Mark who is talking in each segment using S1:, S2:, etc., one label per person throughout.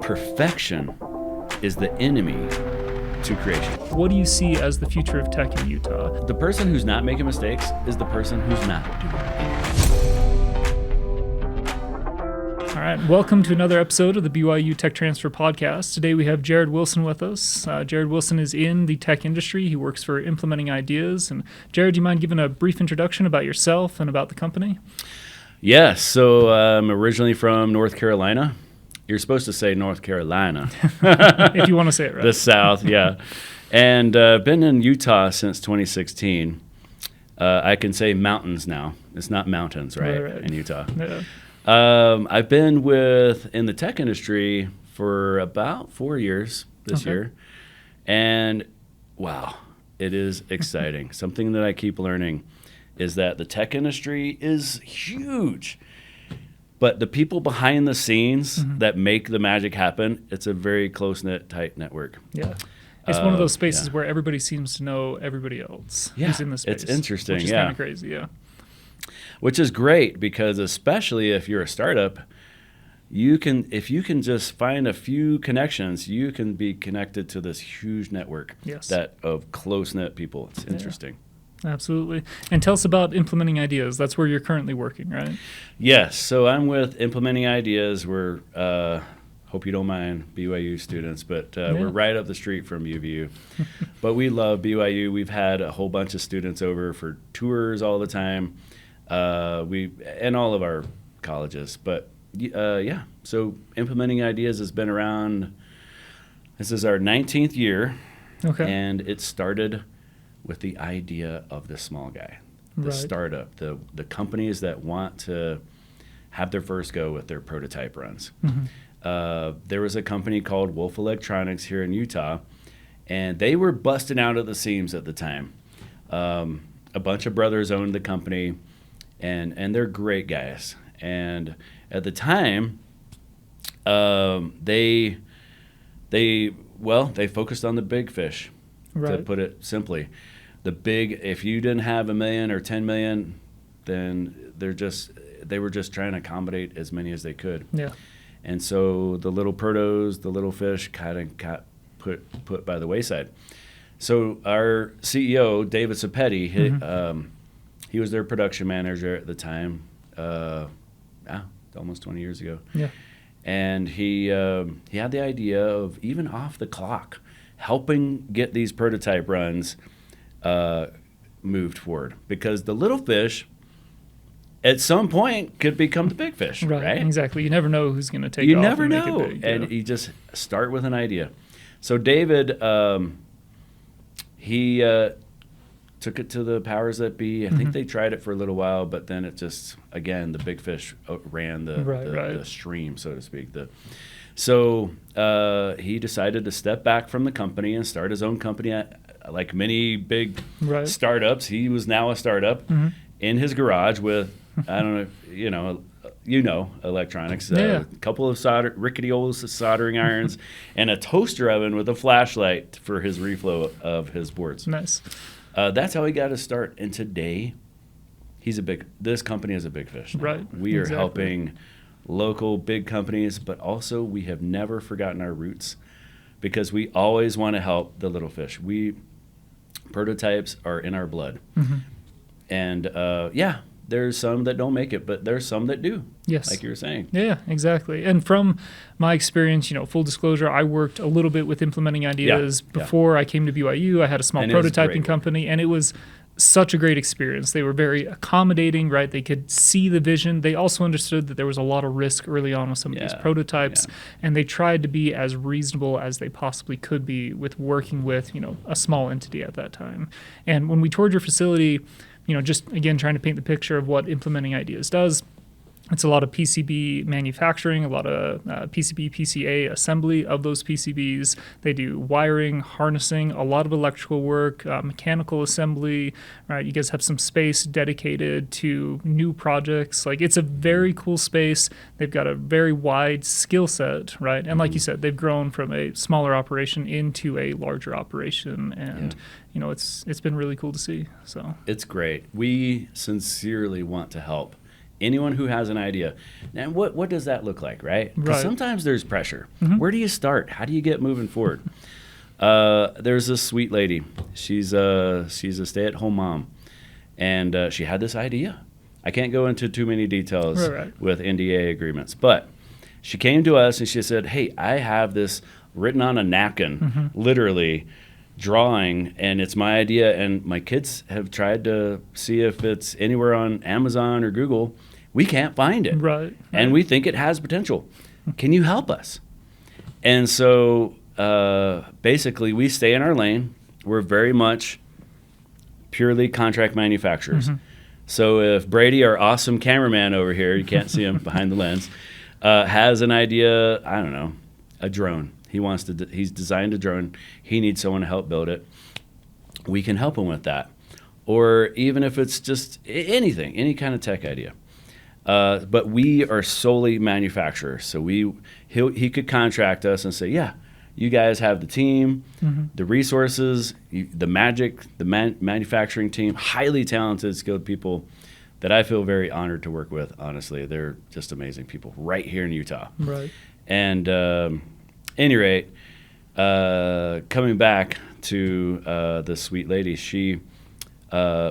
S1: perfection is the enemy to creation.
S2: What do you see as the future of tech in Utah?
S1: The person who's not making mistakes is the person who's not doing anything.
S2: All right, welcome to another episode of the BYU Tech Transfer Podcast. Today we have Jared Wilson with us. Jared Wilson is in the tech industry. He works for Implementing Ideas. And Jared, do you mind giving a brief introduction about yourself and about the company?
S1: Yes, so I'm originally from North Carolina. You're supposed to say North Carolina.
S2: If you want to say it right.
S1: The South, yeah. And been in Utah since 2016. I can say mountains now. It's not mountains, right. In Utah.
S2: Yeah.
S1: I've been in the tech industry for about 4 years this year. And wow, it is exciting. Something that I keep learning is that the tech industry is huge. But the people behind the scenes that make the magic happen, it's a very close-knit, tight network.
S2: Yeah. It's one of those spaces where everybody seems to know everybody else who's in the space.
S1: It's interesting,
S2: which is kind of crazy,
S1: Which is great because especially if you're a startup, if you can just find a few connections, you can be connected to this huge network of close-knit people. It's interesting.
S2: Absolutely. And tell us about Implementing Ideas. That's where you're currently working, right?
S1: Yes. So I'm with Implementing Ideas. We're, hope you don't mind, BYU students, but we're right up the street from UVU. But we love BYU. We've had a whole bunch of students over for tours all the time. And all of our colleges. But, so Implementing Ideas has been around, this is our 19th year. Okay. And it started with the idea of the small guy, the startup, the companies that want to have their first go with their prototype runs. There was a company called Wolf Electronics here in Utah, and they were busting out at the seams at the time. A bunch of brothers owned the company, and they're great guys. And at the time, they focused on the big fish, to put it simply. If you didn't have $1 million or $10 million, then they were just trying to accommodate as many as they could. Yeah. And so the little protos, the little fish, kind of got put by the wayside. So our CEO, David Sapetti, he was their production manager at the time. Almost 20 years ago. Yeah. And he had the idea of even off the clock, helping get these prototype runs moved forward, because the little fish at some point could become the big fish, right?
S2: Exactly. You never know who's going to take off.
S1: You never know.
S2: Make it big,
S1: and you just start with an idea. So David, he took it to the powers that be. I think they tried it for a little while, but then it just, again, the big fish ran the stream, so to speak. So he decided to step back from the company and start his own company. Like many big startups, he was now a startup in his garage with, I don't know, electronics, a couple of rickety old soldering irons, and a toaster oven with a flashlight for his reflow of his boards.
S2: Nice.
S1: That's how he got his start. And today, this company is a big fish now.
S2: Right.
S1: We are helping local big companies, but also we have never forgotten our roots, because we always want to help the little fish. Prototypes are in our blood. And there's some that don't make it, but there's some that do. Yes. Like you were saying.
S2: Yeah, exactly. And from my experience, full disclosure, I worked a little bit with Implementing Ideas before I came to BYU. I had a small prototyping company, and it was such a great experience. They were very accommodating, right? They could see the vision. They also understood that there was a lot of risk early on with some of these prototypes, and they tried to be as reasonable as they possibly could be with working with, a small entity at that time. And when we toured your facility, just again trying to paint the picture of what Implementing Ideas does, it's a lot of PCB manufacturing, a lot of PCB, PCA assembly of those PCBs. They do wiring, harnessing, a lot of electrical work, mechanical assembly, right? You guys have some space dedicated to new projects. Like, it's a very cool space. They've got a very wide skill set, right? And like you said, they've grown from a smaller operation into a larger operation. And, it's been really cool to see. So
S1: it's great. We sincerely want to help anyone who has an idea. And what does that look like, right? Because
S2: Right.
S1: sometimes there's pressure.
S2: Mm-hmm.
S1: Where do you start? How do you get moving forward? There's this sweet lady. She's a stay-at-home mom, and she had this idea. I can't go into too many details
S2: Right.
S1: with NDA agreements, but she came to us and she said, hey, I have this written on a napkin, literally drawing, and it's my idea, and my kids have tried to see if it's anywhere on Amazon or Google. We can't find it.
S2: Right.
S1: And we think it has potential. Can you help us? And so basically we stay in our lane. We're very much purely contract manufacturers. So if Brady, our awesome cameraman over here, you can't see him behind the lens, has an idea, I don't know, a drone. He's designed a drone. He needs someone to help build it. We can help him with that. Or even if it's just anything, any kind of tech idea. But we are solely manufacturers. So he could contract us and say, yeah, you guys have the team, the resources, the manufacturing team, highly talented, skilled people that I feel very honored to work with, honestly. They're just amazing people right here in Utah.
S2: Right.
S1: And any rate, coming back to the sweet lady,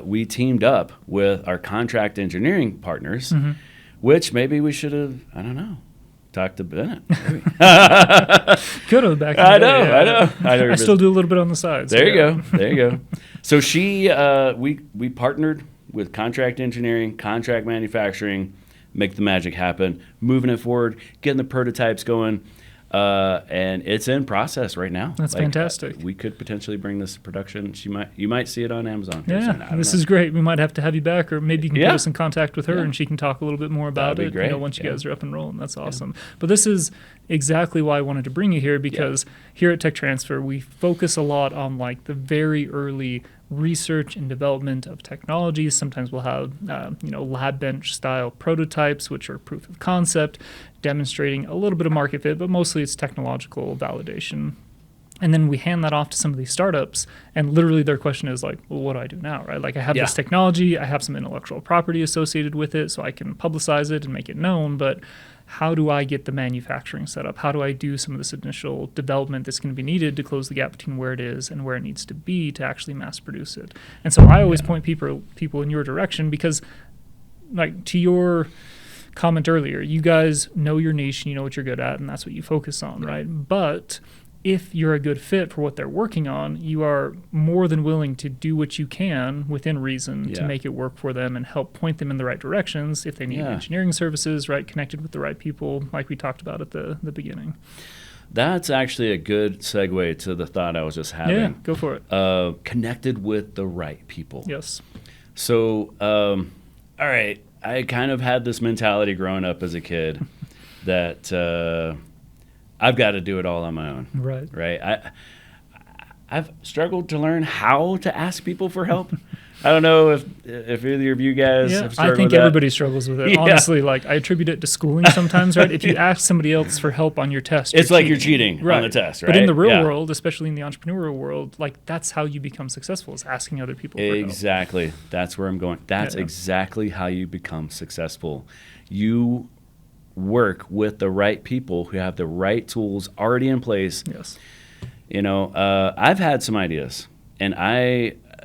S1: we teamed up with our contract engineering partners, which maybe we should have, I don't know, talked to Bennett. Maybe.
S2: Could have back in the day.
S1: I know.
S2: I still do a little bit on the side. So
S1: There you go. So we partnered with contract engineering, contract manufacturing, make the magic happen, moving it forward, getting the prototypes going. And it's in process right now.
S2: That's fantastic.
S1: We could potentially bring this to production. You might see it on Amazon.
S2: Yeah, this is great. We might have to have you back, or maybe you can put us in contact with her,
S1: Yeah.
S2: and she can talk a little bit more about
S1: That'd be
S2: it.
S1: great.
S2: Once you guys are up and rolling, that's awesome. But this is exactly why I wanted to bring you here, because here at Tech Transfer, we focus a lot on like the very early research and development of technologies. Sometimes we'll have lab bench style prototypes, which are proof of concept, demonstrating a little bit of market fit, but mostly it's technological validation. And then we hand that off to some of these startups, and literally their question is like, well, what do I do now, right? Like I have this technology, I have some intellectual property associated with it, so I can publicize it and make it known, but how do I get the manufacturing set up? How do I do some of this initial development that's going to be needed to close the gap between where it is and where it needs to be to actually mass produce it? And so I always point people in your direction, because like to your comment earlier, you guys know your niche and you know what you're good at, and that's what you focus on, right? But if you're a good fit for what they're working on, you are more than willing to do what you can within reason to make it work for them and help point them in the right directions if they need engineering services, right, connected with the right people, like we talked about at the beginning.
S1: That's actually a good segue to the thought I was just having.
S2: Yeah, go for it.
S1: Connected with the right people.
S2: Yes.
S1: So, all right, I kind of had this mentality growing up as a kid that I've got to do it all on my own. Right. I've struggled to learn how to ask people for help. I don't know if either of you guys have struggled
S2: I think
S1: with that.
S2: everybody struggles with it. Honestly, like I attribute it to schooling sometimes, right? If you ask somebody else for help on your test,
S1: it's like you're cheating on the test, right?
S2: But in the real world, especially in the entrepreneurial world, like that's how you become successful, is asking other people for help.
S1: Exactly. That's where I'm going. That's exactly how you become successful. You work with the right people who have the right tools already in place.
S2: Yes.
S1: I've had some ideas, and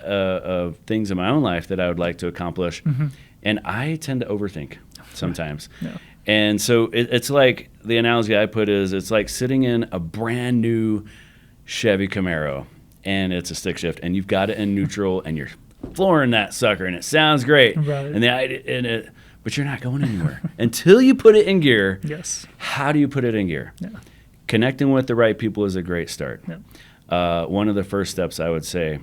S1: of things in my own life that I would like to accomplish, and I tend to overthink sometimes. And so it's like, the analogy I put is, it's like sitting in a brand new Chevy Camaro, and it's a stick shift, and you've got it in neutral, and you're flooring that sucker, and it sounds great.
S2: Right.
S1: But you're not going anywhere until you put it in gear.
S2: Yes.
S1: How do you put it in gear? Connecting with the right people is a great start. One of the first steps, I would say.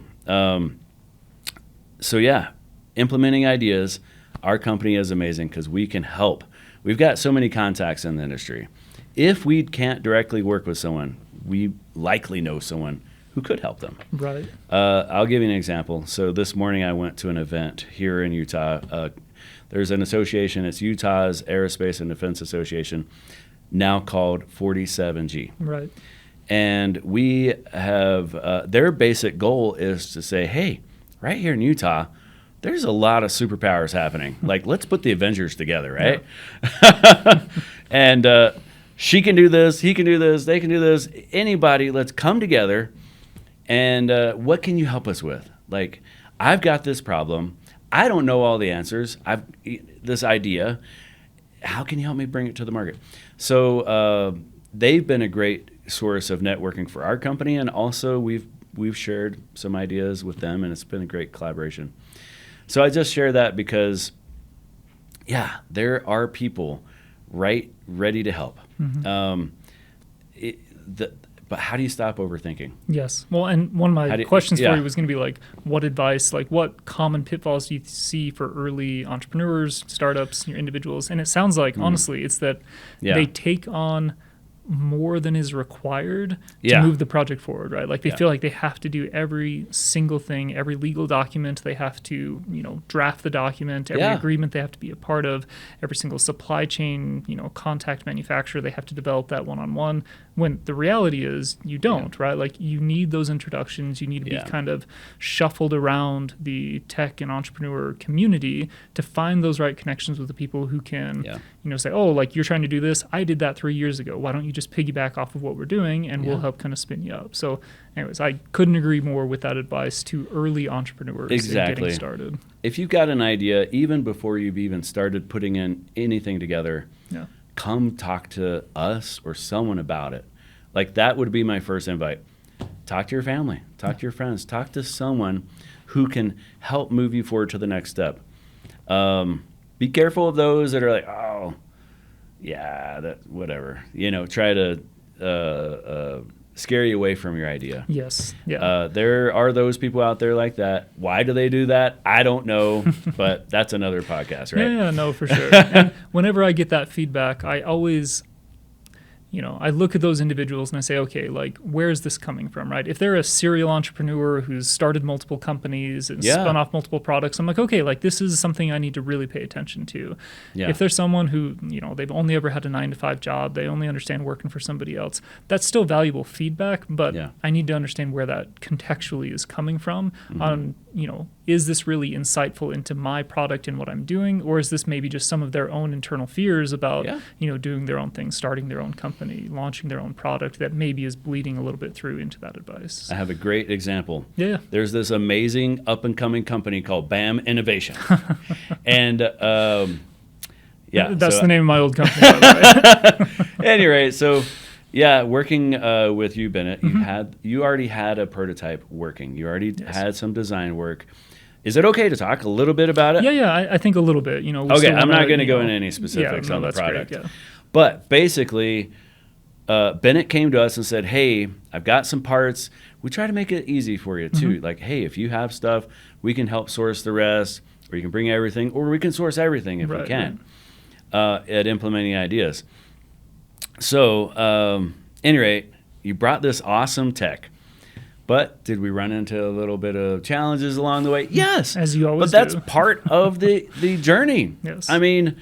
S1: Implementing ideas. Our company is amazing because we can help. We've got so many contacts in the industry. If we can't directly work with someone, we likely know someone who could help them.
S2: Right.
S1: I'll give you an example. So this morning I went to an event here in Utah. There's an association. It's Utah's Aerospace and Defense Association, now called 47G.
S2: Right.
S1: And we have their basic goal is to say, hey, right here in Utah, there's a lot of superpowers happening. Like, let's put the Avengers together, right?
S2: Yeah.
S1: And she can do this, he can do this, they can do this. Anybody, let's come together. And what can you help us with? Like, I've got this problem. I don't know all the answers. I've this idea. How can you help me bring it to the market? So they've been a great source of networking for our company, and also we've shared some ideas with them, and it's been a great collaboration. So I just share that because, yeah, there are people ready to help.
S2: Mm-hmm.
S1: But how do you stop overthinking?
S2: Yes. Well, and one of my questions for you was going to be like, what advice, like what common pitfalls do you see for early entrepreneurs, startups, your individuals? And it sounds like, honestly, it's that they take on more than is required to move the project forward, right? Like they feel like they have to do every single thing, every legal document. They have to, draft the document, every agreement they have to be a part of, every single supply chain, contact manufacturer, they have to develop that one-on-one. When the reality is you don't, right? Like you need those introductions. You need to be kind of shuffled around the tech and entrepreneur community to find those right connections with the people who can, say, oh, like you're trying to do this. I did that 3 years ago. Why don't you just piggyback off of what we're doing and we'll help kind of spin you up. So anyways, I couldn't agree more with that advice to early entrepreneurs getting started.
S1: If you've got an idea, even before you've even started putting in anything together, come talk to us or someone about it. Like that would be my first invite. Talk to your family, talk to your friends, talk to someone who can help move you forward to the next step. Be careful of those that are like, oh, yeah, that whatever. Try to scare you away from your idea.
S2: Yes. Yeah.
S1: There are those people out there like that. Why do they do that? I don't know, but that's another podcast, right?
S2: Yeah, no, for sure. And whenever I get that feedback, I always, I look at those individuals and I say, okay, like, where's this coming from, right? If they're a serial entrepreneur who's started multiple companies and spun off multiple products, I'm like, okay, like, this is something I need to really pay attention to. Yeah. If there's someone who, they've only ever had a 9-to-5 job, they only understand working for somebody else, that's still valuable feedback, but I need to understand where that contextually is coming from on, is this really insightful into my product and what I'm doing, or is this maybe just some of their own internal fears about, doing their own thing, starting their own company, launching their own product that maybe is bleeding a little bit through into that advice?
S1: I have a great example.
S2: Yeah.
S1: There's this amazing up-and-coming company called BAM Innovation. And,
S2: that's the name of my old company, by the way.
S1: Anyway, so... Yeah, working with you, Bennett, you already had a prototype working. You already had some design work. Is it okay to talk a little bit about it?
S2: Yeah, I think a little bit.
S1: Okay, I'm not going to go into any specifics on the product. Great, But basically, Bennett came to us and said, hey, I've got some parts. We try to make it easy for you, too. Like, hey, if you have stuff, we can help source the rest, or you can bring everything, or we can source everything if we can at implementing ideas. So, any rate, you brought this awesome tech, but did we run into a little bit of challenges along the way? Yes,
S2: as you always
S1: do. But that's part of the journey.
S2: Yes.
S1: I mean,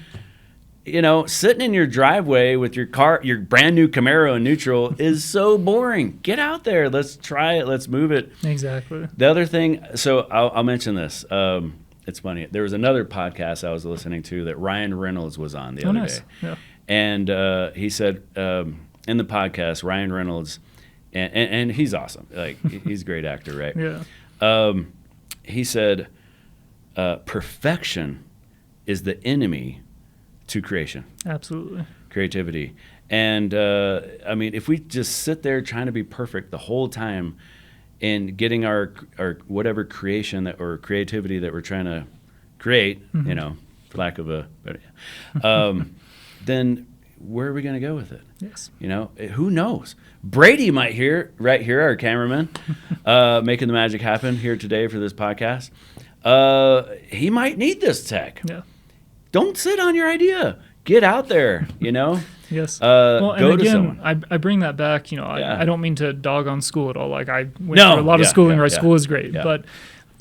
S1: sitting in your driveway with your car, your brand new Camaro in neutral is so boring. Get out there. Let's try it. Let's move it.
S2: Exactly.
S1: The other thing, so I'll mention this. It's funny. There was another podcast I was listening to that Ryan Reynolds was on the other day. Yeah. And he said in the podcast, Ryan Reynolds, and he's awesome. Like he's a great actor, right?
S2: Yeah.
S1: He said, perfection is the enemy to creation.
S2: Absolutely.
S1: Creativity. And I mean, if we just sit there trying to be perfect the whole time and getting our whatever creation or creativity that we're trying to create, for lack of a better, then where are we going to go with it?
S2: Yes.
S1: Who knows? Brady might right here, our cameraman, making the magic happen here today for this podcast. He might need this tech.
S2: Yeah.
S1: Don't sit on your idea. Get out there,
S2: Yes.
S1: Well, and
S2: go
S1: again,
S2: to someone. I bring that back. I don't mean to dog on school at all. Like I went through a lot of schooling, right? School is great. But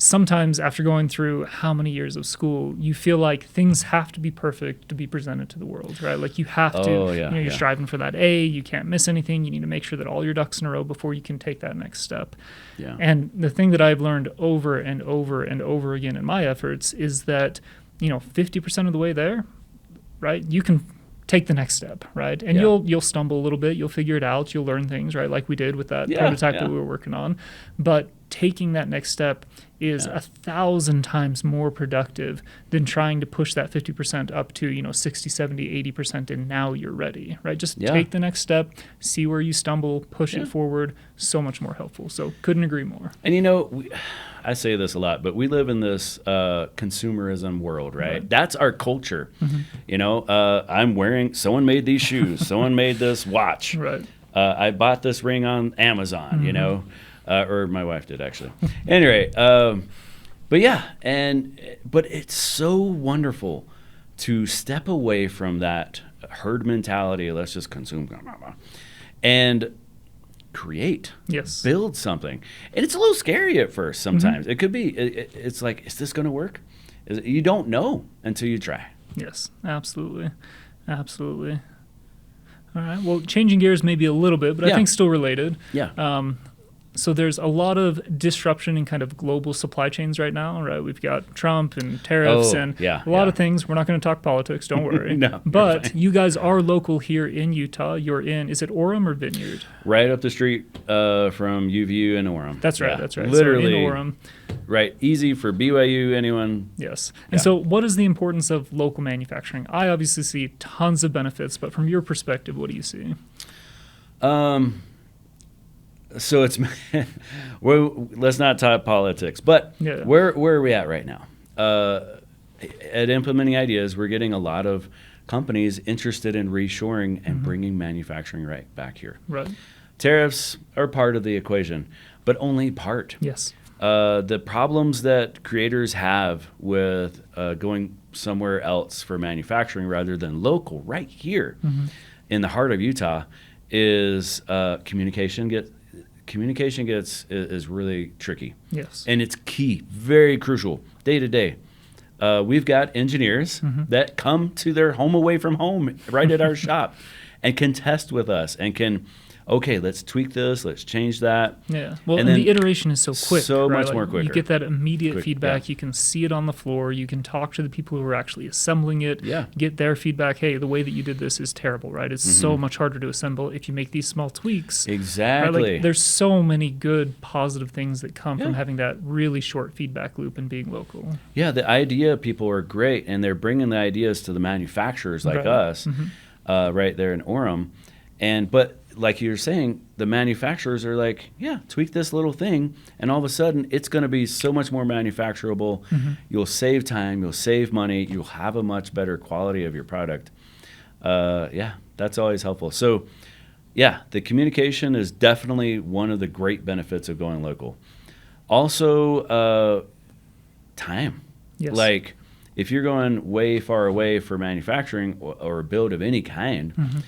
S2: sometimes after going through how many years of school, you feel like things have to be perfect to be presented to the world, right? Like you have to, you're striving for that A, you can't miss anything. You need to make sure that all your ducks in a row before you can take that next step.
S1: Yeah.
S2: And the thing that I've learned over and over and over again in my efforts is that, 50% of the way there, right, you can take the next step, right? And you'll stumble a little bit, you'll figure it out, you'll learn things, right? Like we did with that prototype that we were working on. But taking that next step is 1,000 times more productive than trying to push that 50% up to, 60, 70, 80%, and now you're ready, right? Just take the next step, see where you stumble, push it forward, so much more helpful. So couldn't agree more.
S1: And I say this a lot, but we live in this consumerism world, right? That's our culture. I'm wearing, someone made these shoes, someone made this watch.
S2: Right.
S1: I bought this ring on Amazon, or my wife did actually. Anyway, but it's so wonderful to step away from that herd mentality. Let's just consume and create, build something. And it's a little scary at first sometimes. It could be, it's like, is this going to work? You don't know until you try.
S2: Yes, absolutely. Absolutely. All right. Well, changing gears maybe a little bit, but I think still related.
S1: Yeah.
S2: So there's a lot of disruption in kind of global supply chains right now, right? We've got Trump and tariffs and a lot of things. We're not going to talk politics, don't worry.
S1: No,
S2: but you guys are local here in Utah. You're in, is it Orem or Vineyard?
S1: Right up the street from UVU and Orem.
S2: That's right, that's right.
S1: Literally.
S2: So in Orem.
S1: Right, easy for BYU, anyone.
S2: Yes. And so what is the importance of local manufacturing? I obviously see tons of benefits, but from your perspective, what do you see?
S1: So it's let's not talk politics, but where are we at right now? At Implementing Ideas, we're getting a lot of companies interested in reshoring and bringing manufacturing right back here.
S2: Right.
S1: Tariffs are part of the equation, but only part.
S2: Yes.
S1: The problems that creators have with going somewhere else for manufacturing rather than local right here in the heart of Utah is communication is really tricky.
S2: Yes.
S1: And it's key, very crucial, day to day. We've got engineers that come to their home away from home right at our shop and can test with us and can, okay, let's tweak this, let's change that.
S2: Yeah. Well, and the iteration is so quick.
S1: So
S2: right?
S1: much more quicker.
S2: You get that immediate feedback. You can see it on the floor. You can talk to the people who are actually assembling it.
S1: Yeah.
S2: Get their feedback. Hey, the way that you did this is terrible, right? It's so much harder to assemble if you make these small tweaks.
S1: Exactly.
S2: Right? Like, there's so many good, positive things that come from having that really short feedback loop and being local.
S1: Yeah, the idea people are great, and they're bringing the ideas to the manufacturers like us right there in Orem. But like you're saying, the manufacturers are like, tweak this little thing, and all of a sudden it's going to be so much more manufacturable. You'll save time, you'll save money, you'll have a much better quality of your product. That's always helpful. So, the communication is definitely one of the great benefits of going local. Also, time.
S2: Yes.
S1: Like, if you're going way far away for manufacturing or a build of any kind,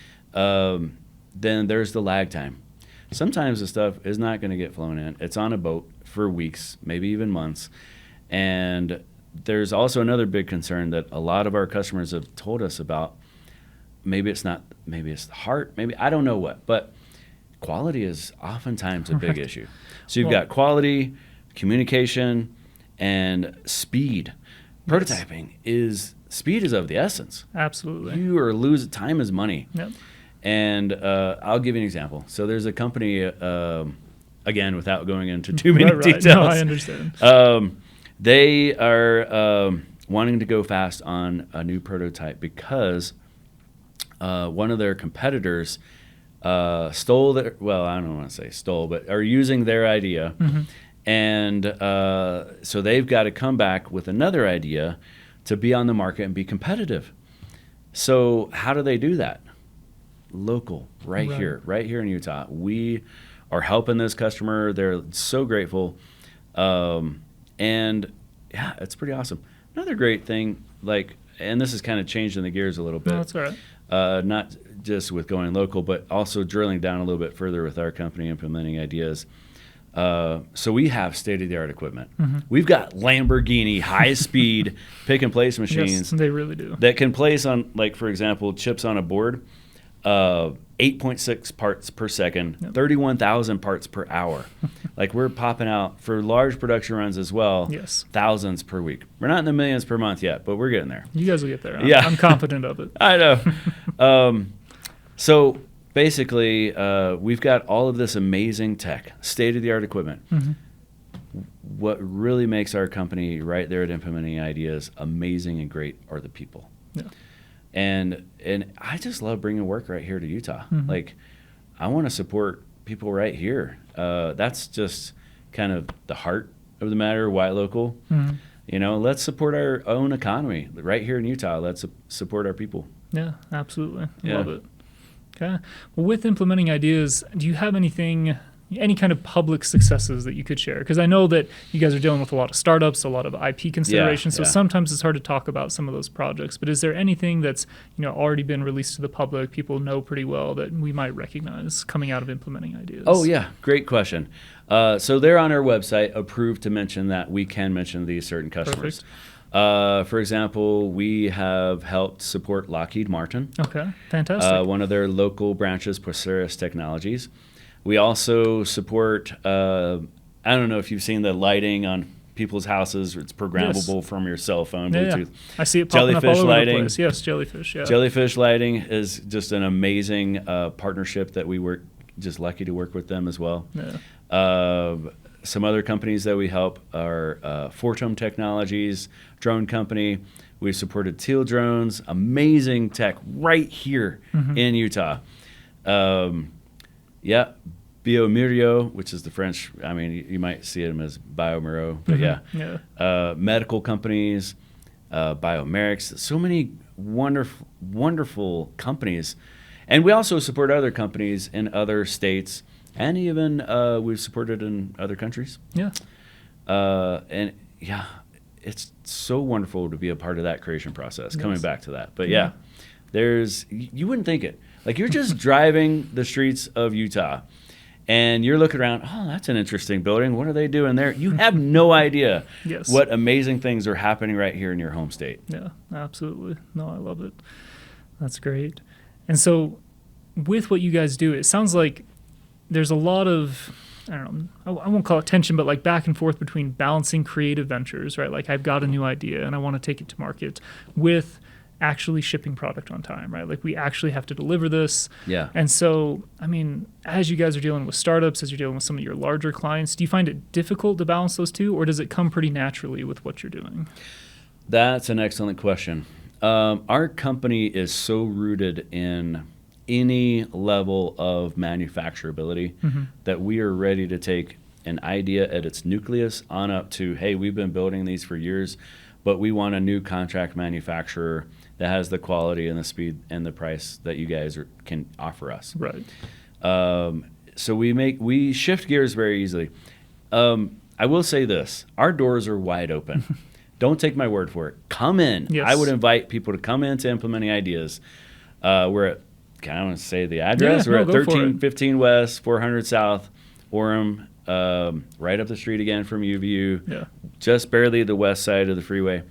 S1: then there's the lag time. Sometimes the stuff is not going to get flown in. It's on a boat for weeks, maybe even months. And there's also another big concern that a lot of our customers have told us about. Maybe it's the heart, maybe, I don't know what, but quality is oftentimes a big issue. So you've got quality, communication, and speed. Prototyping speed is of the essence.
S2: Absolutely.
S1: You are losing, time is money.
S2: Yep.
S1: And I'll give you an example. So there's a company, again, without going into too many details.
S2: No, I understand.
S1: They are wanting to go fast on a new prototype because one of their competitors stole their, well, I don't want to say stole, but are using their idea. And so they've got to come back with another idea to be on the market and be competitive. So how do they do that? Local, right here in Utah. We are helping this customer. They're so grateful. And it's pretty awesome. Another great thing, and this is kind of changing the gears a little bit.
S2: No, that's all right.
S1: Not just with going local, but also drilling down a little bit further with our company, Implementing Ideas. So we have state-of-the-art equipment. We've got Lamborghini high-speed pick-and-place machines.
S2: Yes, they really do.
S1: That can place on, like, for example, chips on a board, 8.6 parts per second, 31,000 parts per hour. Like, we're popping out for large production runs as well, thousands per week. We're not in the millions per month yet, but we're getting there.
S2: You guys will get there. I'm confident of it.
S1: I know. So basically, we've got all of this amazing tech, state-of-the-art equipment. What really makes our company right there at Implementing Ideas amazing and great are the people. Yeah. And I just love bringing work right here to Utah. Like, I want to support people right here. That's just kind of the heart of the matter. Why local? You know, let's support our own economy right here in Utah. Let's support our people.
S2: Yeah, absolutely. Love it. Okay. Well, with Implementing Ideas, do you have any kind of public successes that you could share? Because I know that you guys are dealing with a lot of startups, a lot of IP considerations, so sometimes it's hard to talk about some of those projects. But is there anything that's already been released to the public, people know pretty well, that we might recognize coming out of Implementing Ideas?
S1: Oh, yeah. Great question. So they're on our website, approved to mention that we can mention these certain customers.
S2: Perfect.
S1: For example, we have helped support Lockheed Martin.
S2: Okay, fantastic.
S1: One of their local branches, Proceris Technologies. We also support, I don't know if you've seen the lighting on people's houses. It's programmable from your cell phone, Bluetooth.
S2: I see it popping
S1: Jellyfish
S2: up all over
S1: lighting.
S2: the place. Yes, Jellyfish,
S1: Jellyfish lighting is just an amazing partnership that we were just lucky to work with them as well. Some other companies that we help are Fortum Technologies, drone company. We've supported Teal Drones, amazing tech right here in Utah. BioMurio, which is the French, I mean, you might see them as BioMuro, but medical companies, Biomerics, so many wonderful companies. And we also support other companies in other states, and even we've supported in other countries. It's so wonderful to be a part of that creation process, coming back to that. But you wouldn't think it. Like, you're just driving the streets of Utah, and you're looking around, oh, that's an interesting building. What are they doing there? You have no idea what amazing things are happening right here in your home state. Yeah,
S2: absolutely. No, I love it. That's great. And so with what you guys do, it sounds like there's a lot of, I don't know, I won't call it tension, but like back and forth between balancing creative ventures, right? Like, I've got a new idea and I want to take it to market, with actually shipping product on time, right? Like, we actually have to deliver this. And so, I mean, as you guys are dealing with startups, as you're dealing with some of your larger clients, do you find it difficult to balance those two, or does it come pretty naturally with what you're doing?
S1: That's an excellent question. Our company is so rooted in any level of manufacturability that we are ready to take an idea at its nucleus on up to, hey, we've been building these for years, but we want a new contract manufacturer that has the quality and the speed and the price that you guys can offer us.
S2: Right.
S1: So we shift gears very easily. I will say this: our doors are wide open. Don't take my word for it. Come in. I would invite people to come in to Implementing Ideas. We're at, can I want to say the address? We're at 1315 West, 400 South, Orem, right up the street again from UVU, just barely the west side of the freeway.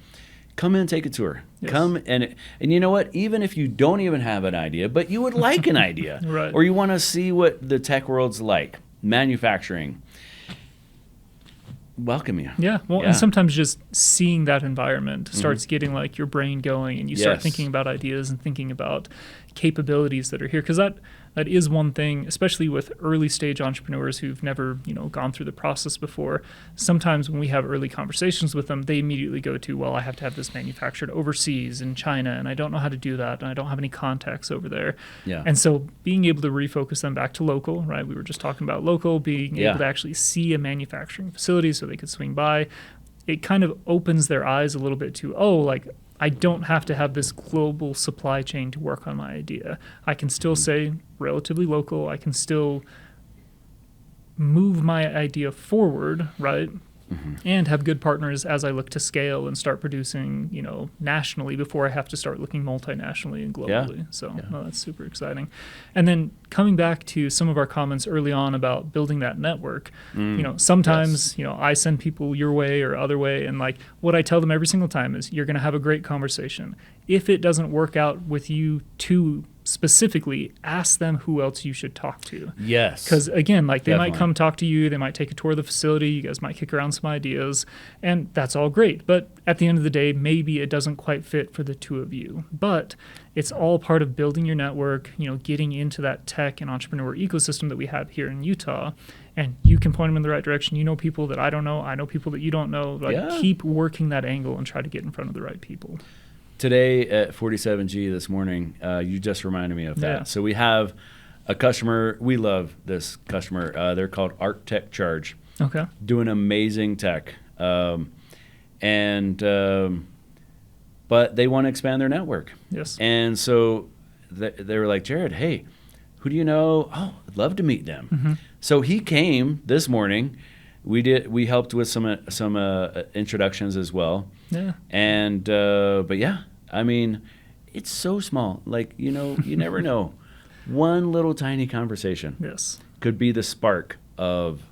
S1: Come in, take a tour. Come and you know what? Even if you don't even have an idea, but you would like an idea, or you want to see what the tech world's like, manufacturing, welcome you.
S2: And sometimes just seeing that environment starts getting like your brain going, and you start thinking about ideas and thinking about capabilities that are here, because that is one thing, especially with early stage entrepreneurs who've never gone through the process before. Sometimes when we have early conversations with them, they immediately go to, well, I have to have this manufactured overseas in China, and I don't know how to do that, and I don't have any contacts over there. And so being able to refocus them back to local, right? We were just talking about local, being able to actually see a manufacturing facility so they could swing by. It kind of opens their eyes a little bit to, I don't have to have this global supply chain to work on my idea. I can still say relatively local. I can still move my idea forward, right, and have good partners as I look to scale and start producing, nationally before I have to start looking multinationally and globally. No, that's super exciting. And then coming back to some of our comments early on about building that network, sometimes, I send people your way or other way. And like what I tell them every single time is you're going to have a great conversation. If it doesn't work out with you two specifically, ask them who else you should talk to.
S1: Yes.
S2: Because again, like they might come talk to you, they might take a tour of the facility, you guys might kick around some ideas, and that's all great. But at the end of the day, maybe it doesn't quite fit for the two of you. But it's all part of building your network, getting into that tech and entrepreneur ecosystem that we have here in Utah. And you can point them in the right direction. You know people that I don't know. I know people that you don't know. Keep working that angle and try to get in front of the right people.
S1: Today at 47G this morning, you just reminded me of that.
S2: Yeah.
S1: So we have a customer. We love this customer. They're called Art Tech Charge.
S2: Okay.
S1: Doing amazing tech. But they want to expand their network.
S2: Yes.
S1: And so they were like, Jared, hey, who do you know? Oh, I'd love to meet them.
S2: Mm-hmm.
S1: So he came this morning. We helped with some introductions as well.
S2: Yeah.
S1: And but yeah, I mean, it's so small. Like, you never know. One little tiny conversation could be the spark of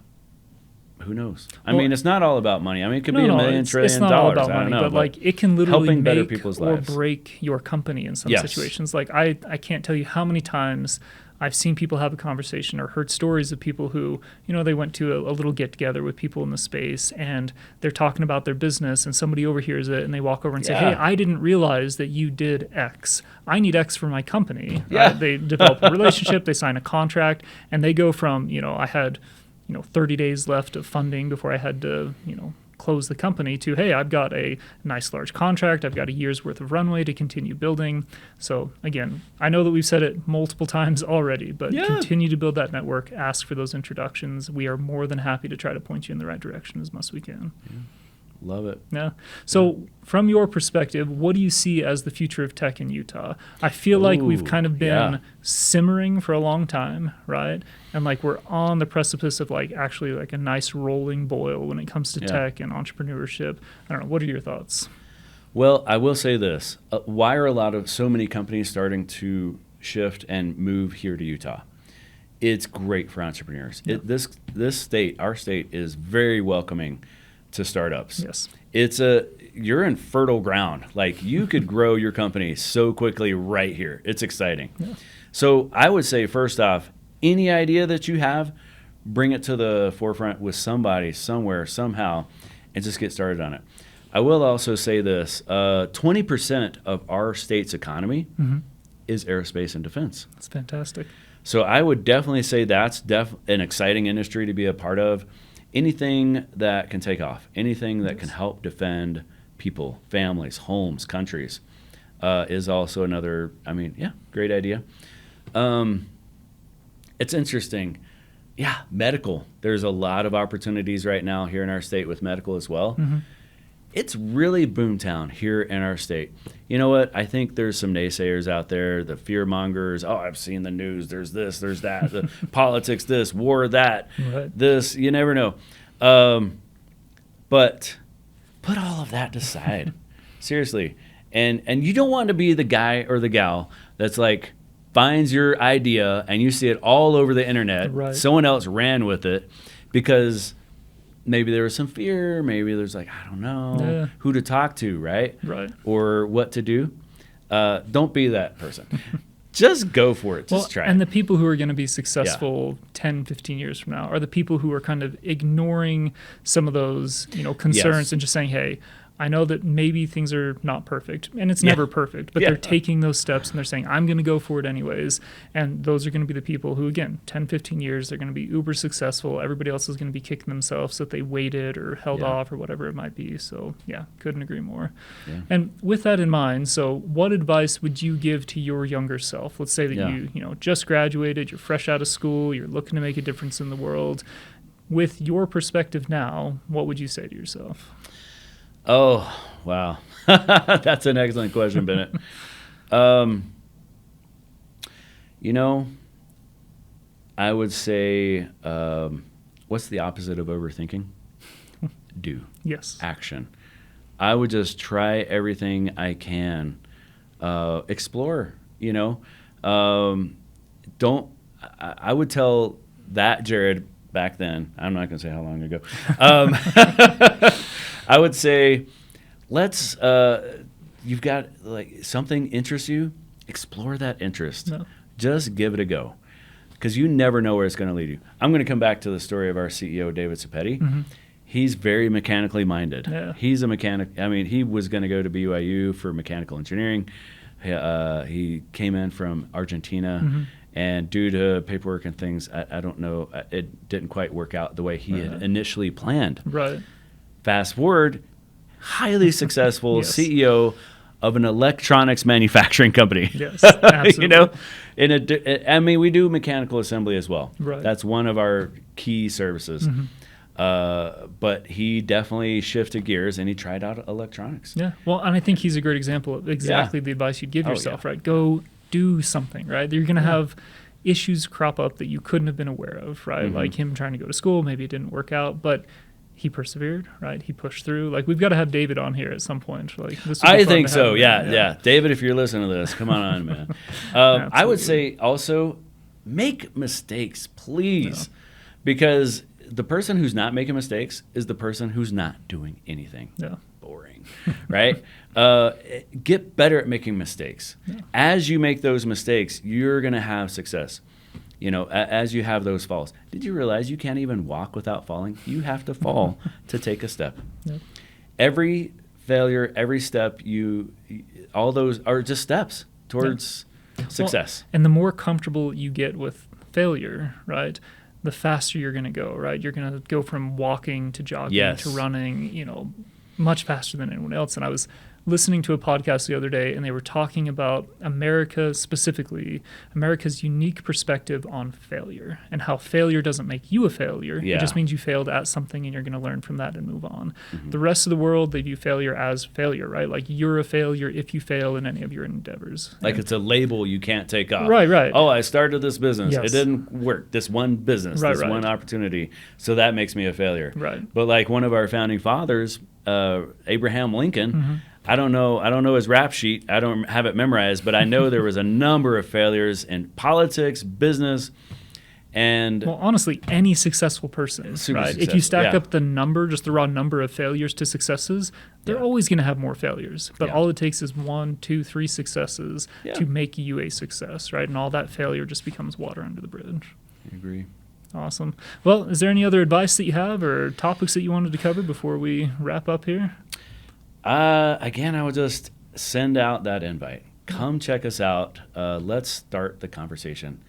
S1: who knows. I mean, it's not all about money. I mean, it could be $1 million, $1 trillion.
S2: It's not all about money, but like it can literally
S1: helping better
S2: make
S1: people's
S2: or
S1: lives.
S2: break your company in some situations. Like I can't tell you how many times I've seen people have a conversation or heard stories of people who, they went to a little get together with people in the space and they're talking about their business and somebody overhears it and they walk over and say, hey, I didn't realize that you did X. I need X for my company.
S1: Yeah.
S2: Right? They develop a relationship, they sign a contract, and they go from, I had 30 days left of funding before I had to, close the company to, hey, I've got a nice large contract. I've got a year's worth of runway to continue building. So again, I know that we've said it multiple times already, but continue to build that network. Ask for those introductions. We are more than happy to try to point you in the right direction as much as we can.
S1: Yeah. Love it.
S2: Yeah. So from your perspective, what do you see as the future of tech in Utah? I feel like we've kind of been simmering for a long time, right? And like we're on the precipice of like actually like a nice rolling boil when it comes to tech and entrepreneurship. I don't know. What are your thoughts?
S1: Well, I will say this. Why are so many companies starting to shift and move here to Utah? It's great for entrepreneurs.
S2: Yeah.
S1: This state, our state, is very welcoming to startups.
S2: Yes.
S1: You're in fertile ground. Like you could grow your company so quickly right here. It's exciting. Yeah. So I would say first off, any idea that you have, bring it to the forefront with somebody, somewhere, somehow, and just get started on it. I will also say this, 20% of our state's economy is aerospace and defense.
S2: That's fantastic.
S1: So I would definitely say that's an exciting industry to be a part of. Anything that can take off, anything that can help defend people, families, homes, countries, is also another, great idea. It's interesting. Yeah, medical. There's a lot of opportunities right now here in our state with medical as well. Mm-hmm. It's really boomtown here in our state. You know what? I think there's some naysayers out there, the fear mongers. Oh, I've seen the news. There's this, there's that, the politics, this, war, that, this. You never know. But put all of that aside. Seriously. And you don't want to be the guy or the gal that's like finds your idea and you see it all over the internet.
S2: Right.
S1: Someone else ran with it because maybe there was some fear. Maybe there's like, I don't know who to talk to, right?
S2: Right.
S1: Or what to do. Don't be that person. Just go for it. Just try.
S2: And the people who are going to be successful 10, 15 years from now are the people who are kind of ignoring some of those, concerns and just saying, hey, I know that maybe things are not perfect, and it's never perfect, but they're taking those steps and they're saying, I'm going to go for it anyways. And those are going to be the people who, again, 10, 15 years, they're going to be uber successful. Everybody else is going to be kicking themselves that they waited or held off or whatever it might be. So, couldn't agree more. Yeah. And with that in mind, so what advice would you give to your younger self? Let's say that you just graduated, you're fresh out of school, you're looking to make a difference in the world. With your perspective now, what would you say to yourself?
S1: Oh, wow. That's an excellent question, Bennett. I would say, what's the opposite of overthinking? do.
S2: Yes.
S1: Action. I would just try everything I can. Explore, I would tell that Jared back then, I'm not going to say how long ago. I would say, you've got something interests you, explore that interest. No. Just give it a go, because you never know where it's going to lead you. I'm going to come back to the story of our CEO, David Cepetti. Mm-hmm. He's very mechanically minded. Yeah. He's a mechanic. I mean, he was going to go to BYU for mechanical engineering. He came in from Argentina, mm-hmm. and due to paperwork and things, I don't know, it didn't quite work out the way he had initially planned.
S2: Right.
S1: Fast forward, highly successful yes. CEO of an electronics manufacturing company.
S2: Yes, absolutely.
S1: We do mechanical assembly as well.
S2: Right.
S1: That's one of our key services. Mm-hmm. But he definitely shifted gears and he tried out electronics.
S2: Yeah. Well, and I think he's a great example of exactly the advice you'd give yourself, right? Go do something, right? You're going to have issues crop up that you couldn't have been aware of, right? Mm-hmm. Like him trying to go to school, maybe it didn't work out, but he persevered, right? He pushed through. Like, we've got to have David on here at some point. Like,
S1: I think so. Yeah. David, if you're listening to this, come on, man. I would say also make mistakes, please, because the person who's not making mistakes is the person who's not doing anything.
S2: Yeah.
S1: Boring, right? Get better at making mistakes. Yeah. As you make those mistakes, you're going to have success. As you have those falls. Did you realize you can't even walk without falling? You have to fall to take a step. Yep. Every failure, every step, all those are just steps towards success.
S2: Well, and the more comfortable you get with failure, right, the faster you're going to go, right? You're going to go from walking to jogging to running, much faster than anyone else. And I was listening to a podcast the other day, and they were talking about America's unique perspective on failure and how failure doesn't make you a failure. Yeah. It just means you failed at something and you're going to learn from that and move on. Mm-hmm. The rest of the world, they view failure as failure, right? Like, you're a failure if you fail in any of your endeavors.
S1: Like, it's a label you can't take off.
S2: Right.
S1: Oh, I started this business. Yes. It didn't work. This one business, one opportunity. So that makes me a failure.
S2: Right.
S1: But like one of our founding fathers, Abraham Lincoln, mm-hmm. I don't know his rap sheet. I don't have it memorized, but I know there was a number of failures in politics, business, and
S2: honestly, any successful person, right? Successful. If you stack up the number, just the raw number of failures to successes, they're always going to have more failures. But all it takes is 1, 2, 3 successes to make you a success, right? And all that failure just becomes water under the bridge.
S1: I agree.
S2: Awesome. Well, is there any other advice that you have or topics that you wanted to cover before we wrap up here?
S1: Again, I would just send out that invite. Come check us out. Let's start the conversation.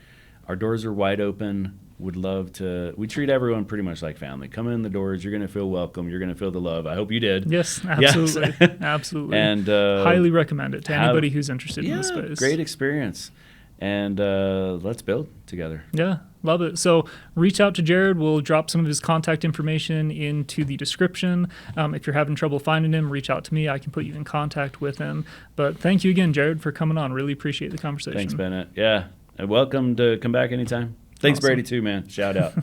S1: Our doors are wide open. We treat everyone pretty much like family. Come in the doors. You're going to feel welcome. You're going to feel the love. I hope you did.
S2: Yes, absolutely. Yes. Absolutely.
S1: And
S2: highly recommend it to anybody who's interested in this space.
S1: Great experience. And let's build together.
S2: Yeah, love it. So reach out to Jared. We'll drop some of his contact information into the description. If you're having trouble finding him, reach out to me. I can put you in contact with him. But thank you again, Jared, for coming on. Really appreciate the conversation.
S1: Thanks, Bennett. Yeah, and welcome to come back anytime. Thanks, awesome. Brady, too, man. Shout out.